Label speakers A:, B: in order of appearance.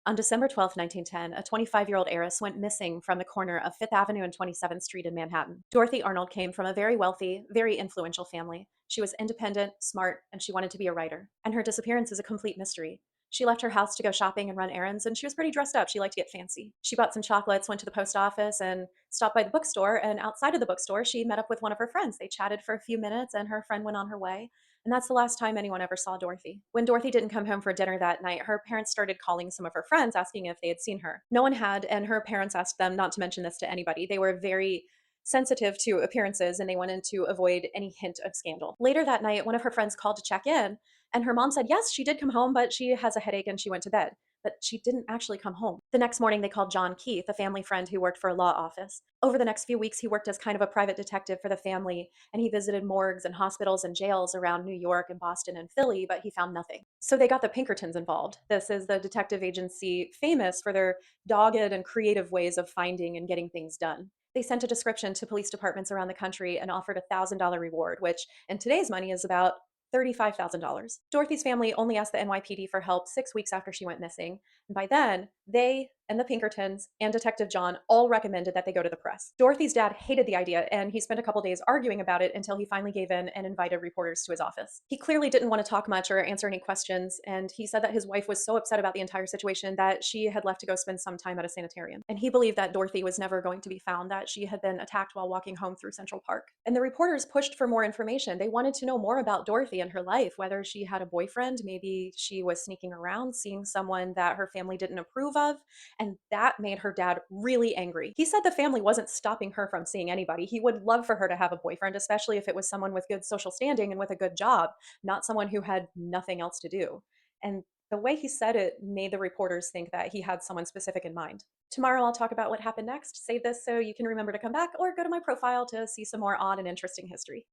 A: On December 12, 1910, a 25-year-old heiress went missing from the corner of Fifth Avenue and 27th Street in Manhattan. Dorothy Arnold came from a very wealthy, very influential family. She was independent, smart, and she wanted to be a writer. And her disappearance is a complete mystery. She left her house to go shopping and run errands, and she was pretty dressed up. She liked to get fancy. She bought some chocolates, went to the post office, and stopped by the bookstore. And outside of the bookstore, she met up with one of her friends. They chatted for a few minutes, and her friend went on her way. And that's the last time anyone ever saw Dorothy. When Dorothy didn't come home for dinner that night, her parents started calling some of her friends asking if they had seen her. No one had, and her parents asked them not to mention this to anybody. They were very sensitive to appearances and they wanted to avoid any hint of scandal. Later that night, one of her friends called to check in, and her mom said, yes, she did come home, but she has a headache and she went to bed. But she didn't actually come home. The next morning, they called John Keith, a family friend who worked for a law office. Over the next few weeks, he worked as kind of a private detective for the family, and he visited morgues and hospitals and jails around New York and Boston and Philly, but he found nothing. So they got the Pinkertons involved. This is the detective agency famous for their dogged and creative ways of finding and getting things done. They sent a description to police departments around the country and offered a $1,000 reward, which in today's money is about $35,000. Dorothy's family only asked the NYPD for help 6 weeks after she went missing. And by then, they and the Pinkertons and Detective John all recommended that they go to the press. Dorothy's dad hated the idea, and he spent a couple days arguing about it until he finally gave in and invited reporters to his office. He clearly didn't want to talk much or answer any questions, and he said that his wife was so upset about the entire situation that she had left to go spend some time at a sanitarium. And he believed that Dorothy was never going to be found, that she had been attacked while walking home through Central Park. And the reporters pushed for more information. They wanted to know more about Dorothy and her life, whether she had a boyfriend, maybe she was sneaking around, seeing someone that her family didn't approve of, and that made her dad really angry. He said the family wasn't stopping her from seeing anybody. He would love for her to have a boyfriend, especially if it was someone with good social standing and with a good job, not someone who had nothing else to do. And the way he said it made the reporters think that he had someone specific in mind. Tomorrow, I'll talk about what happened next. Save this so you can remember to come back or go to my profile to see some more odd and interesting history.